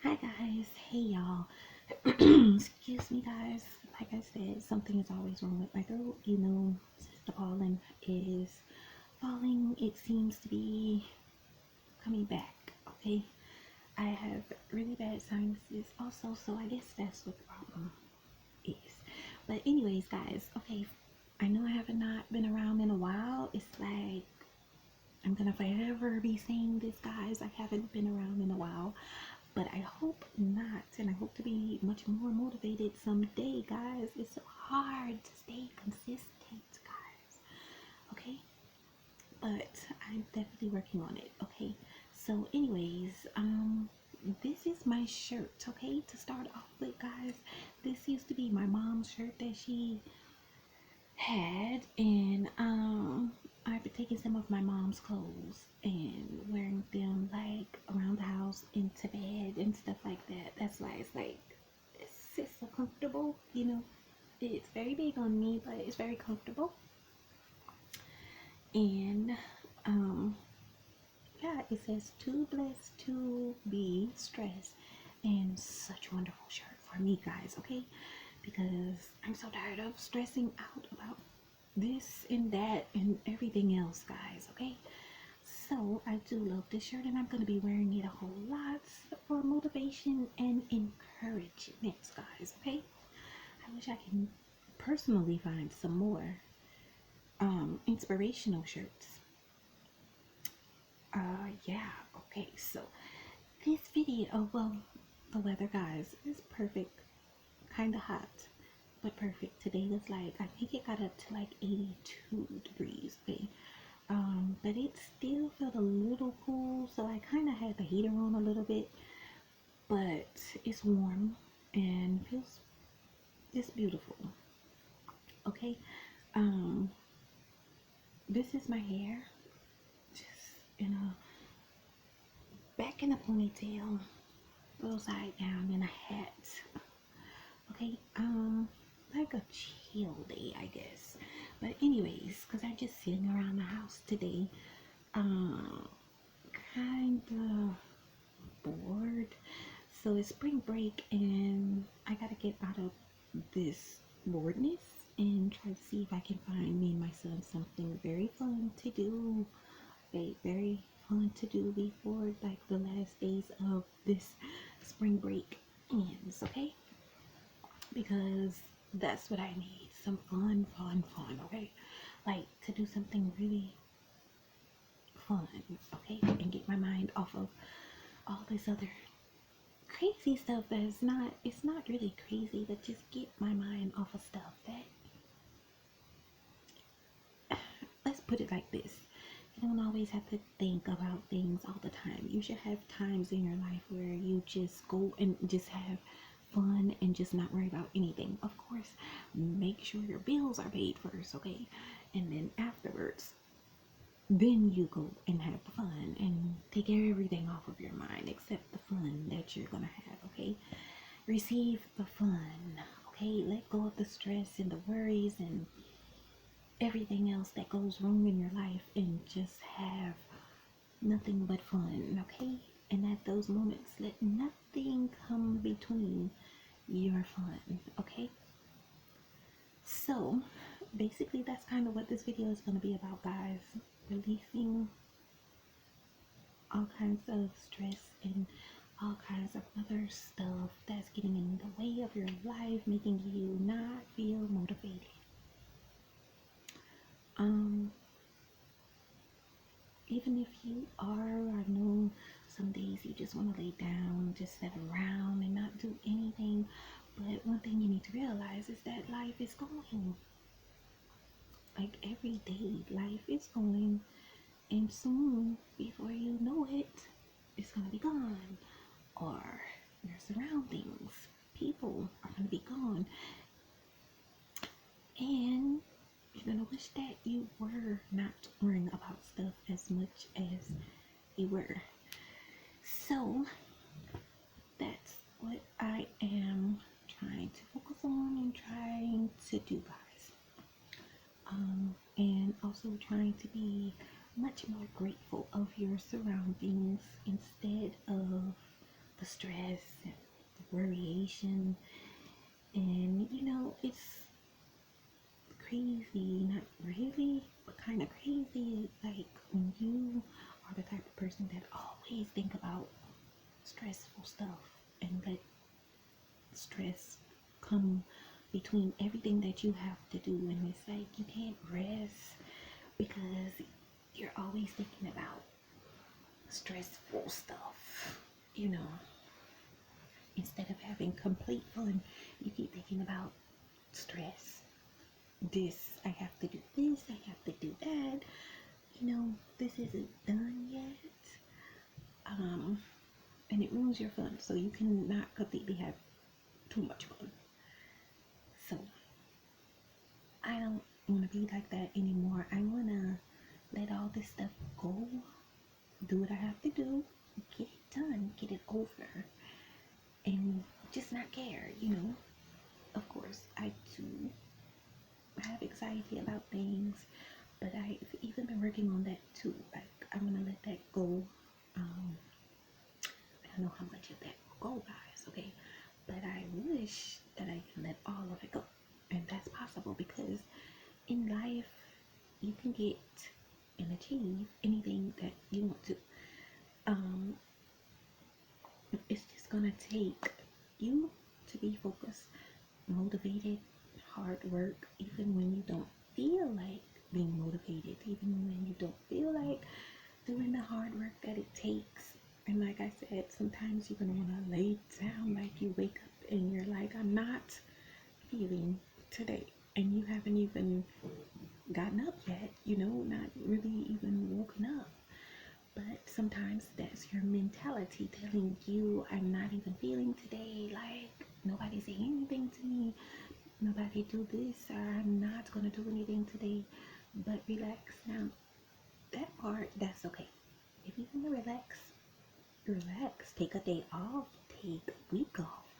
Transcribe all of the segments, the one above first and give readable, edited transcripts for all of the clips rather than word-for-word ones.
Hi guys, hey y'all. Excuse me guys. Like I said, something is always wrong with my throat. The pollen is falling. It seems to be coming back. Okay. I have really bad sinuses also, so I guess that's what the problem is. But anyways, guys, okay. I know I have not been around in a while. It's like I'm gonna forever be saying this, guys. I haven't been around in a while. But I hope not, and I hope to be much more motivated someday, guys. It's so hard to stay consistent, guys. Okay, but I'm definitely working on it. Okay, so anyways, this is my shirt. Okay, to start off with, guys, this used to be my mom's shirt that she had, and I've been taking some of my mom's clothes and wearing them like around the house, into bed and stuff like that. That's why it's like it's so comfortable. It's very big on me, but it's very comfortable. And um yeah, it says too blessed to be stressed, and such a wonderful shirt for me, guys. Okay, because I'm so tired of stressing out about this and that and everything else, guys. Okay, so I do love this shirt, and I'm going to be wearing it a whole lot for motivation and encouragement, guys. Okay, I wish I can personally find some more inspirational shirts. Yeah. Okay, so this video, oh well, the weather, guys, is perfect. Kind of hot, but perfect. Today was like, I think it got up to like 82 degrees. Okay, but it still felt a little cool, so I kind of had the heater on a little bit, but it's warm and feels just beautiful. Okay, um this is my hair, just in a back in a ponytail, little side down, in a hat. Okay, like a chill day, I guess. But anyways, because I'm just sitting around the house today, um kind of bored. So it's spring break, and I gotta get out of this boredness and try to see if I can find me and my son something very fun to do. Okay, very fun to do before like the last days of this spring break ends. Okay, because that's what I need. Some fun. Okay, like to do something really fun. Okay, and get my mind off of all this other crazy stuff that's not, it's not really crazy, but just get my mind off of stuff that, let's put it like this, you don't always have to think about things all the time. You should have times in your life where you just go and just have fun and just not worry about anything. Of course, make sure your bills are paid first, okay, and then afterwards, then you go and have fun and take everything off of your mind except the fun that you're gonna have. Okay, receive the fun. Okay, let go of the stress and the worries and everything else that goes wrong in your life, and just have nothing but fun. Okay, and at those moments, let nothing come between your fun. Okay, so basically that's kind of what this video is going to be about, guys. Releasing all kinds of stress and all kinds of other stuff that's getting in the way of your life, making you not feel motivated. Um, Even if you are, I know some days you just want to lay down, just sit around and not do anything. But one thing you need to realize is that life is going. Like every day, life is going, and soon, before you know it, it's gonna be gone. Or your surroundings, people are gonna be gone, and you're gonna wish that you were not worrying about stuff as much as you were. So that's what I am trying to focus on and trying to do, guys. And also trying to be much more grateful of your surroundings instead of the stress and the worryation. And it's crazy, not really, but kind of crazy. Like when you are the type of person that always think about stressful stuff and let stress come between everything that you have to do, and it's like you can't rest because you're always thinking about stressful stuff, instead of having complete fun. You keep thinking about stress. This, I have to do this, I have to do that, this isn't done yet. And it ruins your fun, so you cannot completely have too much fun. So I don't want to be like that anymore. I want to let all this stuff go, do what I have to do, get it done, get it over, and just not care. Of course, I do have anxiety about things, but I've even been working on that too. Like, I'm gonna let that go. I don't know how much of that will go, guys, okay? But I wish that I can let all of it go. And that's possible because in life, you can get and achieve anything that you want to. Um, it's just gonna take you to be focused, motivated, hard work, even when you don't feel like being motivated, even when you don't feel like doing the hard work that it takes. And like I said, sometimes you're gonna wanna lay down, like you wake up and you're like, I'm not feeling today, and you haven't even gotten up yet, not really even woken up. But sometimes that's your mentality telling you, I'm not even feeling today, like nobody's saying anything to me, nobody do this, or I'm not gonna do anything today. But relax. Now that part, that's okay. If you want to relax, take a day off, take a week off,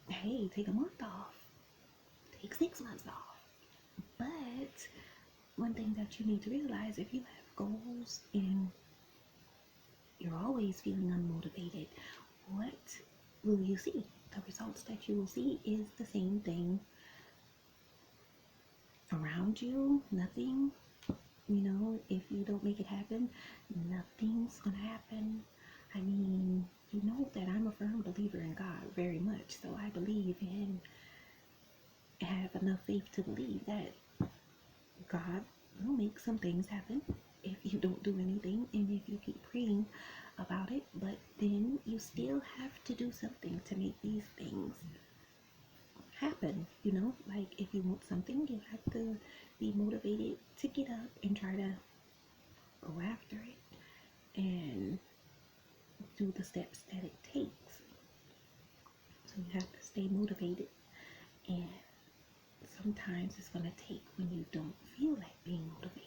hey, take a month off, take 6 months off. But one thing that you need to realize, if you have goals and you're always feeling unmotivated, what will you see? The results that you will see is the same thing around you. Nothing, if you don't make it happen, nothing's gonna happen. I mean, you know that I'm a firm believer in God very much, so I believe in, have enough faith to believe that God will make some things happen if you don't do anything and if you keep praying about it. But then you still have to do something to make these things happen. Like if you want something, you have to be motivated to get up and try to go after it and do the steps that it takes. So you have to stay motivated, and sometimes it's going to take when you don't feel like being motivated.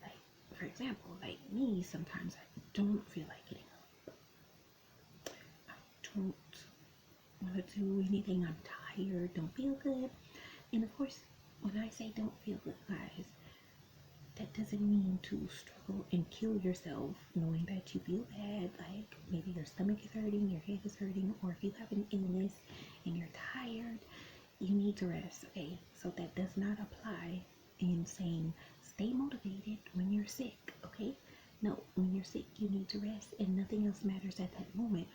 Like, for example, like me, sometimes I don't feel like getting up. I don't want to do anything. I'm tired, don't feel good. And of course, when I say don't feel good, guys, that doesn't mean to struggle and kill yourself knowing that you feel bad. Like maybe your stomach is hurting, your head is hurting, or if you have an illness and you're tired, you need to rest, okay? So that does not apply in saying stay motivated when you're sick, okay? No, when you're sick, you need to rest, and nothing else matters at that moment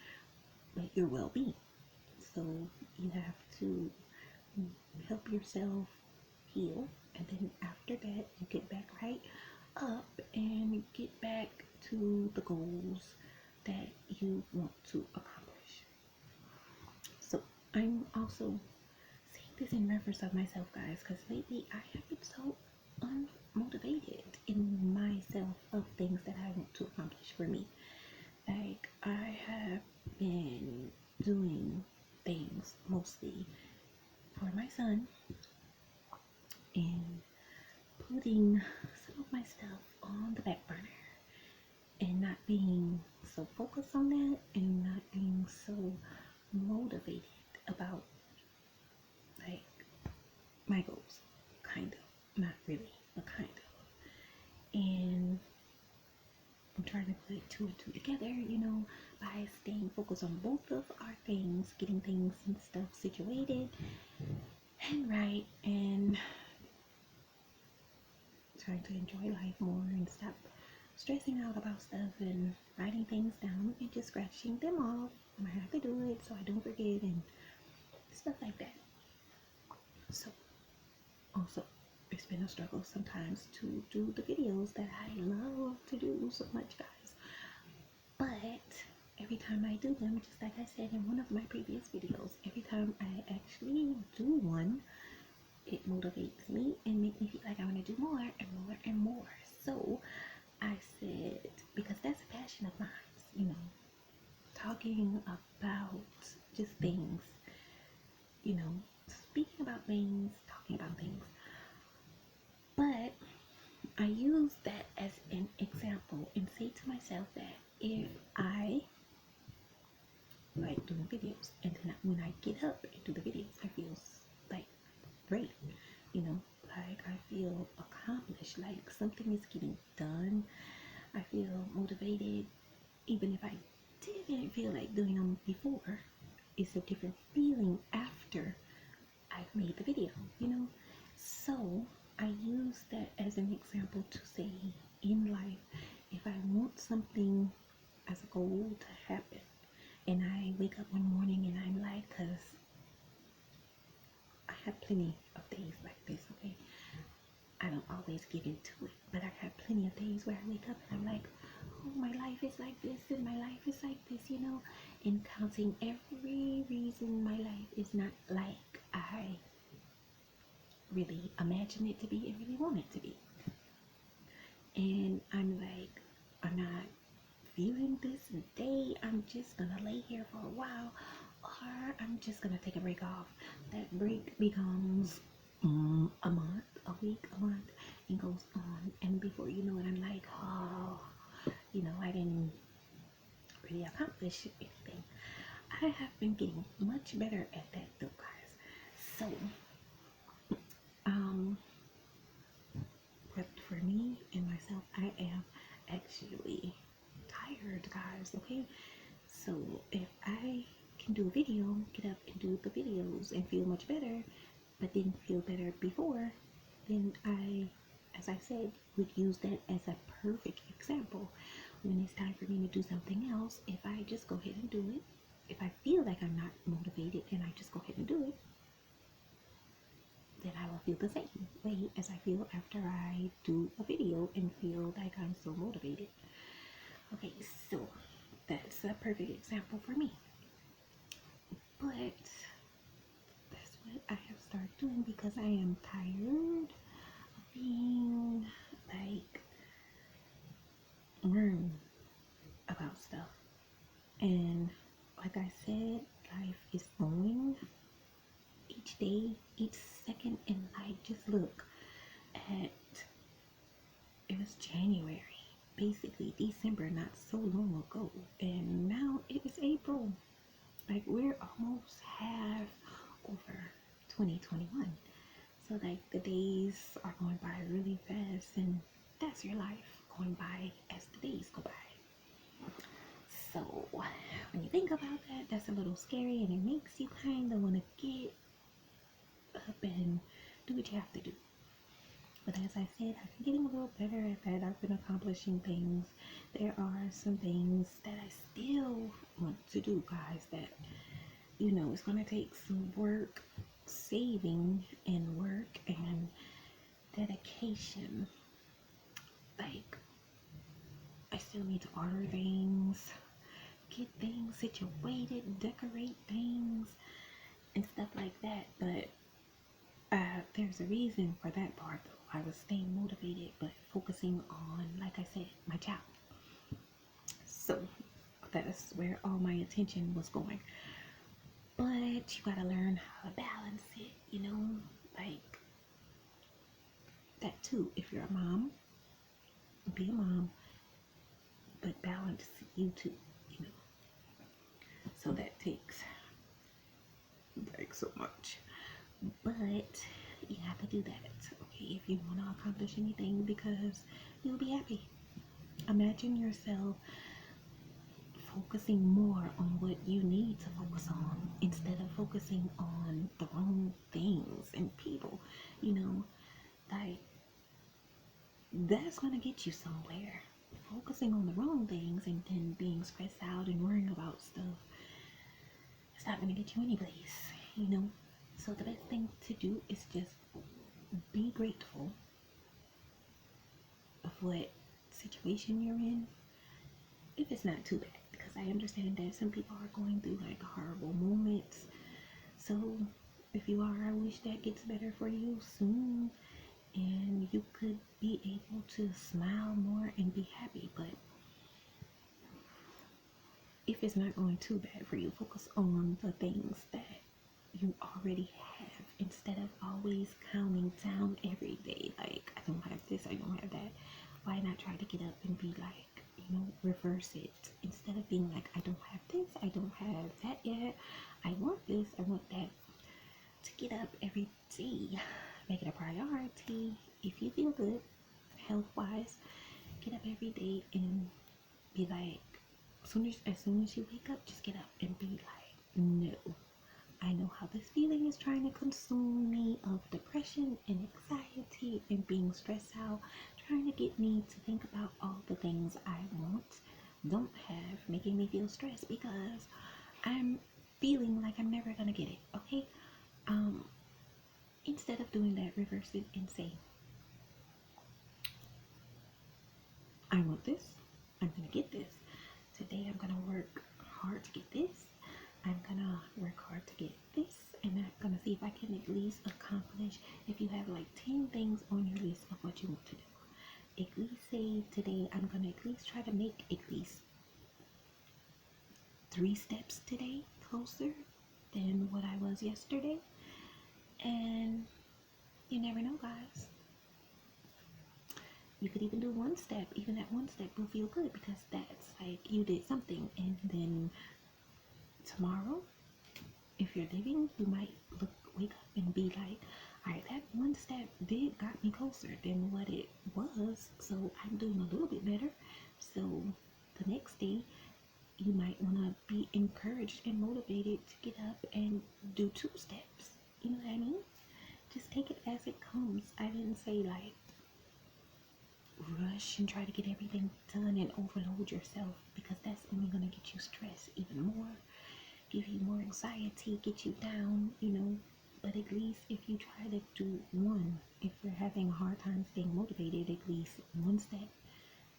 but your well-being. So you have to help yourself heal, and then after that, you get back right up and get back to the goals that you want to accomplish. So I'm also saying this in reference of myself, guys, because lately I have been so unmotivated in myself of things that I want to accomplish for me. Like I have been doing things mostly for my son and putting some of my stuff on the back burner and not being so focused on that and not being so motivated about like my goals. Kind of, not really, but kind of. And I'm trying to put two and two together, by staying focused on both of our things, getting things and stuff situated and right, and trying to enjoy life more and stop stressing out about stuff and writing things down and just scratching them off. I might have to do it so I don't forget and stuff like that. So also, it's been a struggle sometimes to do the videos that I love to do so much, guys. But every time I do them, just like I said in one of my previous videos, every time I actually do one, it motivates me and makes me feel like I want to do more and more and more. So I said, because that's a passion of mine, you know, talking about just things, you know, speaking about things, talking about things. But I use that as an example and say to myself that if I like doing videos and then when I get up and do the videos, I feel like great, you know, like I feel accomplished, like something is getting done. I feel motivated, even if I didn't feel like doing them before. It's a different feeling after I've made the video, you know. So I use that as an example to say in life, if I want something as a goal to happen, and I wake up one morning and I'm like, because I have plenty of days like this, okay? I don't always get into it, but I have plenty of days where I wake up and I'm like, oh, my life is like this and my life is like this, you know, and counting every reason my life is not like I really imagine it to be and really want it to be. And I'm like, I'm not feeling this day. I'm just gonna lay here for a while, or I'm just gonna take a break off. That break becomes a month, a week, a month, and goes on. And before you know it, I'm like, oh, you know, I didn't really accomplish anything. I have been getting much better at that though, guys. So, but for me and myself, I am actually tired, guys, okay? So if I can do a video, get up and do the videos and feel much better, but didn't feel better before, then I, as I said, would use that as a perfect example. When it's time for me to do something else, if I just go ahead and do it, if I feel like I'm not motivated and I just go ahead and do it, then I will feel the same way as I feel after I do a video and feel like I'm so motivated. Okay, so that's a perfect example for me. But that's what I have started doing because I am tired of being like worried about stuff. And like I said, life is going each day, each second, and I just look at, it was January, basically December, not so long ago, and now it is April. Like we're almost half over 2021. So like the days are going by really fast, and that's your life going by as the days go by. So when you think about that, that's a little scary, and it makes you kind of want to get up and do what you have to do. But as I said, I've been getting a little better at that. I've been accomplishing things. There are some things that I still want to do, guys, that, you know, it's going to take some work, saving and work and dedication. Like, I still need to order things, get things situated, decorate things, and stuff like that. But there's a reason for that part, though. I was staying motivated, but focusing on, like I said, my job. So that's where all my attention was going. But you gotta learn how to balance it, you know, like that too. If you're a mom, be a mom, but balance you too, you know. So that takes like so much. But you have to do that, okay, if you want to accomplish anything, because you'll be happy. Imagine yourself focusing more on what you need to focus on instead of focusing on the wrong things and people, you know, like that's gonna get you somewhere. Focusing on the wrong things and then being stressed out and worrying about stuff, it's not gonna get you any place, you know. So the best thing to do is just be grateful of what situation you're in, if it's not too bad, because I understand that some people are going through like horrible moments. So if you are, I wish that gets better for you soon and you could be able to smile more and be happy. But if it's not going too bad for you, focus on the things that you already have instead of always counting down every day. Like, I don't have this, I don't have that. Why not try to get up and be like, you know, reverse it instead of being like, I don't have this, I don't have that yet, I want this, I want that. To get up every day, make it a priority. If you feel good health wise, get up every day and be like, as soon as you wake up, just get up and be like, no, I know how this feeling is trying to consume me of depression and anxiety and being stressed out, trying to get me to think about all the things I want, don't have, making me feel stressed because I'm feeling like I'm never gonna get it. Okay, instead of doing that, reverse it and say, I want this, I'm gonna get this. Today I'm gonna work hard to get this. I'm gonna work hard to get this, and I'm gonna see if I can at least accomplish. If you have like 10 things on your list of what you want to do, at least say today I'm gonna at least try to make at least 3 steps today closer than what I was yesterday. And you never know, guys. You could even do 1 step. Even that 1 step will feel good because that's like you did something. And then tomorrow, if you're living, you might wake up and be like, all right, that 1 step got me closer than what it was, so I'm doing a little bit better. So the next day, you might want to be encouraged and motivated to get up and do 2 steps. You know what I mean? Just take it as it comes. I didn't say like rush and try to get everything done and overload yourself, because that's only going to get you stressed even more, give you more anxiety, get you down, you know. But at least if you try to do 1, if you're having a hard time staying motivated, at least 1 step.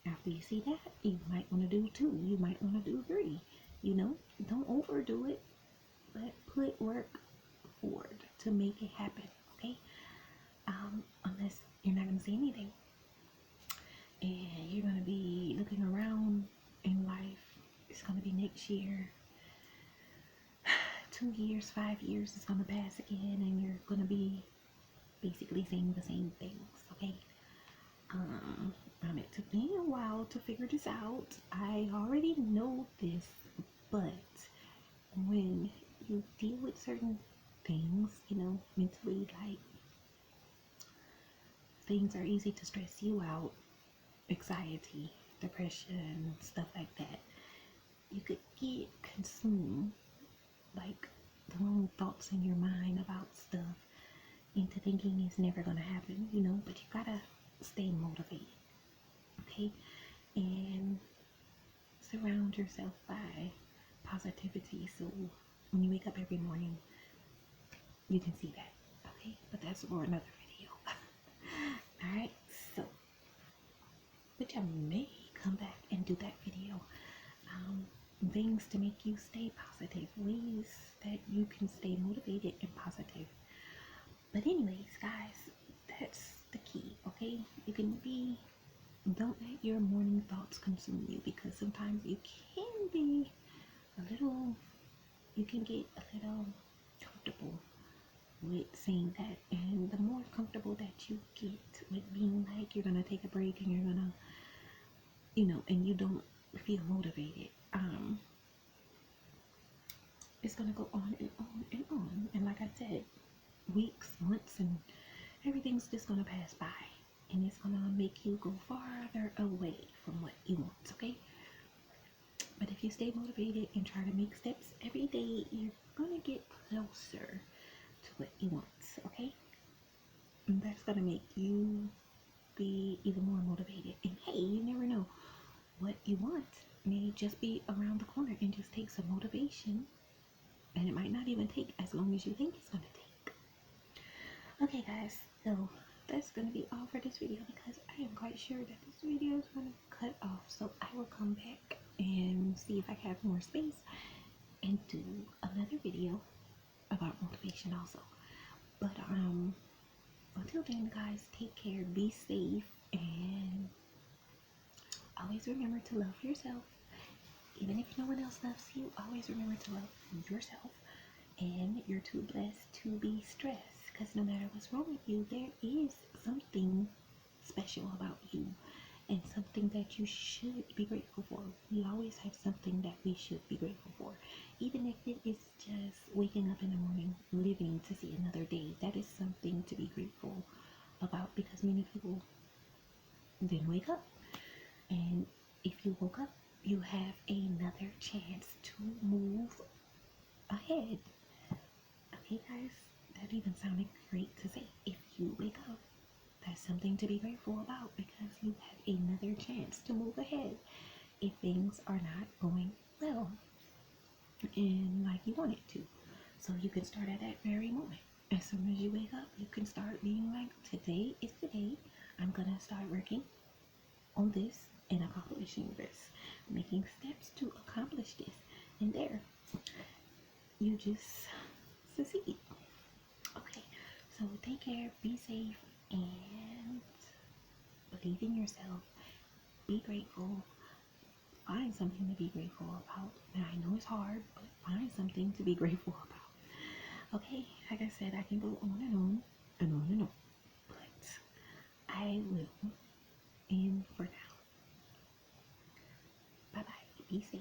After you see that, you might want to do 2, you might want to do 3, you know. Don't overdo it, but put work forward to make it happen, okay? Unless you're not going to see anything and you're going to be looking around in life, it's going to be next year, 2 years, 5 years is going to pass again, and you're going to be basically saying the same things, okay? It took me a while to figure this out. I already know this, but when you deal with certain things, you know, mentally, like, things are easy to stress you out, anxiety, depression, stuff like that. You could get consumed, like, the wrong thoughts in your mind about stuff into thinking it's never gonna happen, you know. But you gotta stay motivated, okay? And surround yourself by positivity, so when you wake up every morning, you can see that, okay? But that's for another video. Alright, so, which I may come back and do that video. Things to make you stay positive, ways that you can stay motivated and positive. But anyways, guys, that's the key, okay? You can be, don't let your morning thoughts consume you, because sometimes you can be a little, you can get a little comfortable with saying that. And the more comfortable that you get with being like you're gonna take a break and you're gonna, you know, and you don't feel motivated, it's gonna go on and on and on. And like I said, weeks, months, and everything's just gonna pass by, and it's gonna make you go farther away from what you want, okay? But if you stay motivated and try to make steps every day, you're gonna get closer to what you want, okay? And that's gonna make you be even more motivated. And hey, you never know, what you want may just be around the corner and just take some motivation, and it might not even take as long as you think it's gonna take. Okay guys, so that's gonna be all for this video, because I am quite sure that this video is gonna cut off, so I will come back and see if I have more space and do another video about motivation also. But until then guys, take care, be safe, and always remember to love yourself. Even if no one else loves you, always remember to love yourself. And you're too blessed to be stressed, because no matter what's wrong with you, there is something special about you and something that you should be grateful for. We always have something that we should be grateful for, even if it is just waking up in the morning, living to see another day. That is something to be grateful about, because many people didn't wake up. And if you woke up, you have another chance to move ahead. Okay guys, that even sounded great to say. If you wake up, that's something to be grateful about, because you have another chance to move ahead if things are not going well and like you want it to. So you can start at that very moment. As soon as you wake up, you can start being like, today is the day I'm gonna start working on this and accomplishing this, making steps to accomplish this, and there you just succeed. Okay, so take care, be safe, and believe in yourself. Be grateful. Find something to be grateful about. And I know it's hard, but find something to be grateful about. Okay, like I said, I can go on and on and on and on, but I will end for now. Bye bye. Be safe.